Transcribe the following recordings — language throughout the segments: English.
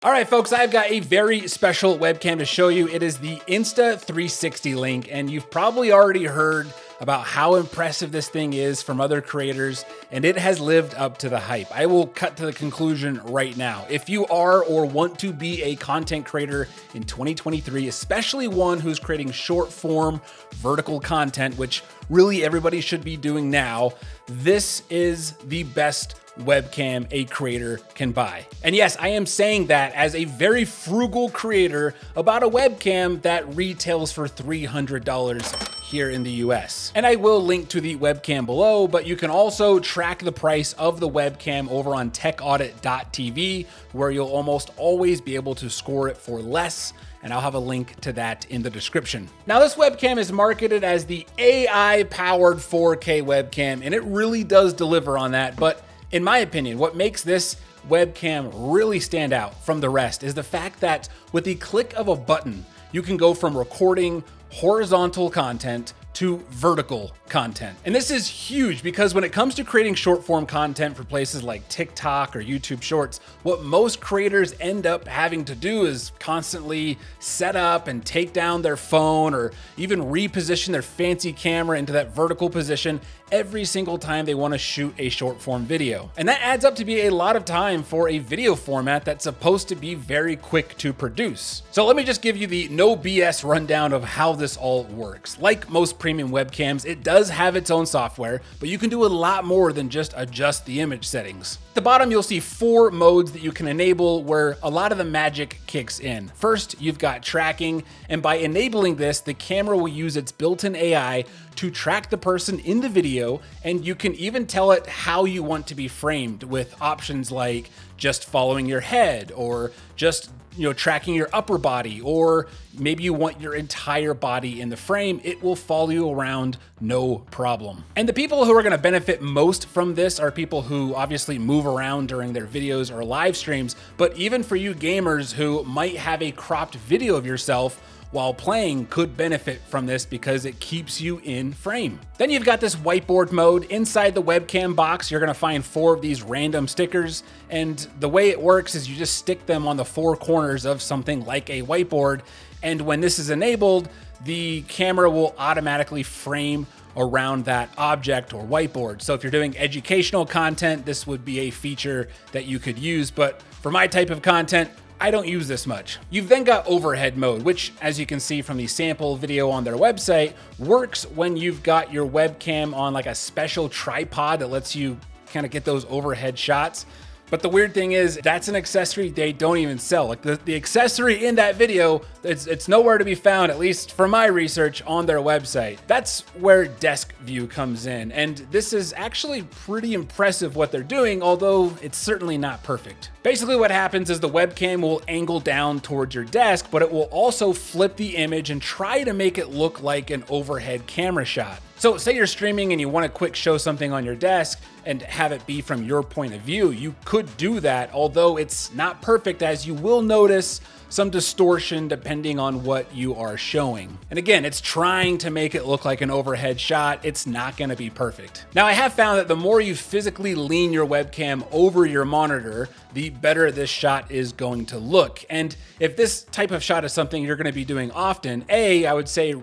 All right, folks, I've got a very special webcam to show you. It is the Insta360 Link, and you've probably already heard about how impressive this thing is from other creators, and it has lived up to the hype. I will cut to the conclusion right now. If you are or want to be a content creator in 2023, especially one who's creating short form vertical content, which really everybody should be doing now, this is the best webcam a creator can buy. And yes, I am saying that as a very frugal creator about a webcam that retails for $300 here in the US. And I will link to the webcam below, but you can also track the price of the webcam over on techaudit.tv, where you'll almost always be able to score it for less. And I'll have a link to that in the description. Now, this webcam is marketed as the AI-powered 4K webcam, and it really does deliver on that. But in my opinion, what makes this webcam really stand out from the rest is the fact that with the click of a button, you can go from recording horizontal content to vertical content. And this is huge because when it comes to creating short form content for places like TikTok or YouTube Shorts, what most creators end up having to do is constantly set up and take down their phone or even reposition their fancy camera into that vertical position every single time they want to shoot a short form video. And that adds up to be a lot of time for a video format that's supposed to be very quick to produce. So let me just give you the no BS rundown of how this all works. Like most premium webcams, it does have its own software, but you can do a lot more than just adjust the image settings. At the bottom, you'll see 4 modes that you can enable where a lot of the magic kicks in. First, you've got tracking, and by enabling this, the camera will use its built-in AI to track the person in the video, and you can even tell it how you want to be framed with options like just following your head or just tracking your upper body, or maybe you want your entire body in the frame. It will follow you around no problem. And the people who are going to benefit most from this are people who obviously move around during their videos or live streams, but even for you gamers who might have a cropped video of yourself while playing could benefit from this because it keeps you in frame. Then you've got this whiteboard mode. Inside the webcam box, you're gonna find 4 of these random stickers, and the way it works is you just stick them on the 4 corners of something like a whiteboard, and when this is enabled, the camera will automatically frame around that object or whiteboard. So if you're doing educational content, this would be a feature that you could use, but for my type of content, I don't use this much. You've then got overhead mode, which, as you can see from the sample video on their website, works when you've got your webcam on like a special tripod that lets you kind of get those overhead shots. But the weird thing is that's an accessory they don't even sell. Like the accessory in that video, it's nowhere to be found, at least from my research on their website. That's where DeskView comes in. And this is actually pretty impressive what they're doing, although it's certainly not perfect. Basically what happens is the webcam will angle down towards your desk, but it will also flip the image and try to make it look like an overhead camera shot. So say you're streaming and you want to quick show something on your desk and have it be from your point of view. You could do that, although it's not perfect, as you will notice some distortion depending on what you are showing. And again, it's trying to make it look like an overhead shot. It's not going to be perfect. Now, I have found that the more you physically lean your webcam over your monitor, the better this shot is going to look. And if this type of shot is something you're going to be doing often, I would say,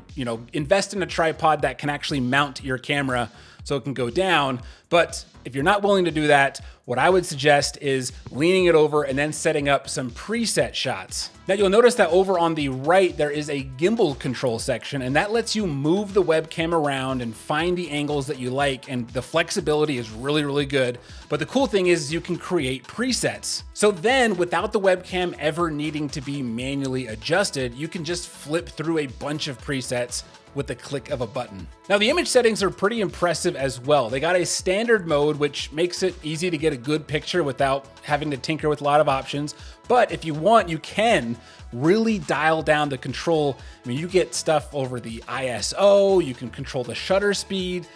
invest in a tripod that can actually mount your camera so it can go down. But if you're not willing to do that, what I would suggest is leaning it over and then setting up some preset shots. Now you'll notice that over on the right, there is a Gimbal Control section, and that lets you move the webcam around and find the angles that you like, and the flexibility is really, really good. But the cool thing is you can create presets. So then without the webcam ever needing to be manually adjusted, you can just flip through a bunch of presets with the click of a button. Now the image settings are pretty impressive as well. They got a standard mode, which makes it easy to get a good picture without having to tinker with a lot of options. But if you want, you can really dial down the control. I mean, you get stuff over the ISO, you can control the shutter speed,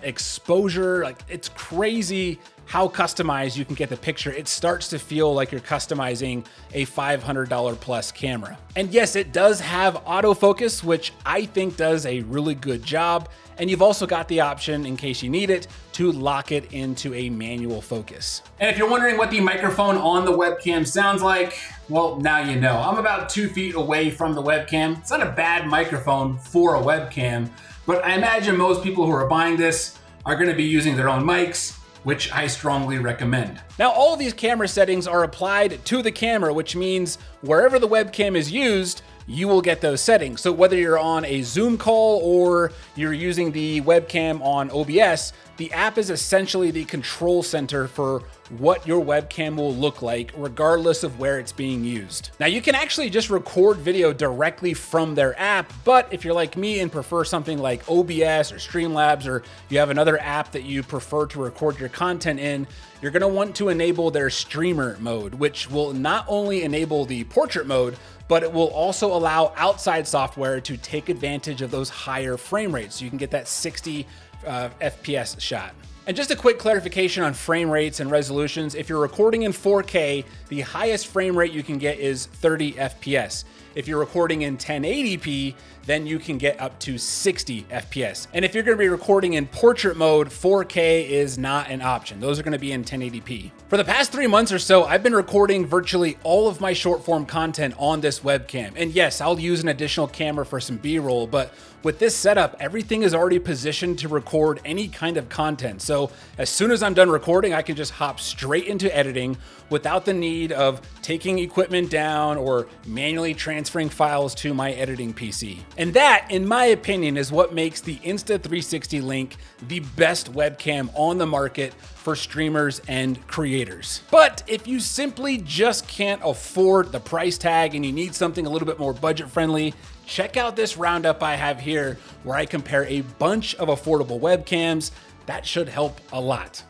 exposure. Like, it's crazy how customized you can get the picture, it starts to feel like you're customizing a $500 plus camera. And yes, it does have autofocus, which I think does a really good job. And you've also got the option, in case you need it, to lock it into a manual focus. And if you're wondering what the microphone on the webcam sounds like, well, now you know. I'm about 2 feet away from the webcam. It's not a bad microphone for a webcam, but I imagine most people who are buying this are gonna be using their own mics, which I strongly recommend. Now, all of these camera settings are applied to the camera, which means wherever the webcam is used, you will get those settings. So whether you're on a Zoom call or you're using the webcam on OBS, the app is essentially the control center for what your webcam will look like, regardless of where it's being used. Now, you can actually just record video directly from their app, but if you're like me and prefer something like OBS or Streamlabs, or you have another app that you prefer to record your content in, you're gonna want to enable their streamer mode, which will not only enable the portrait mode, but it will also allow outside software to take advantage of those higher frame rates. So you can get that 60 FPS shot. And just a quick clarification on frame rates and resolutions. If you're recording in 4K, the highest frame rate you can get is 30 FPS. If you're recording in 1080p, then you can get up to 60 FPS. And if you're gonna be recording in portrait mode, 4K is not an option. Those are gonna be in 1080p. For the past 3 months or so, I've been recording virtually all of my short form content on this webcam. And yes, I'll use an additional camera for some B-roll, but with this setup, everything is already positioned to record any kind of content. So as soon as I'm done recording, I can just hop straight into editing without the need of taking equipment down or manually transferring files to my editing PC. And that, in my opinion, is what makes the Insta360 Link the best webcam on the market for streamers and creators. But if you simply just can't afford the price tag and you need something a little bit more budget friendly, check out this roundup I have here where I compare a bunch of affordable webcams. That should help a lot.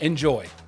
Enjoy.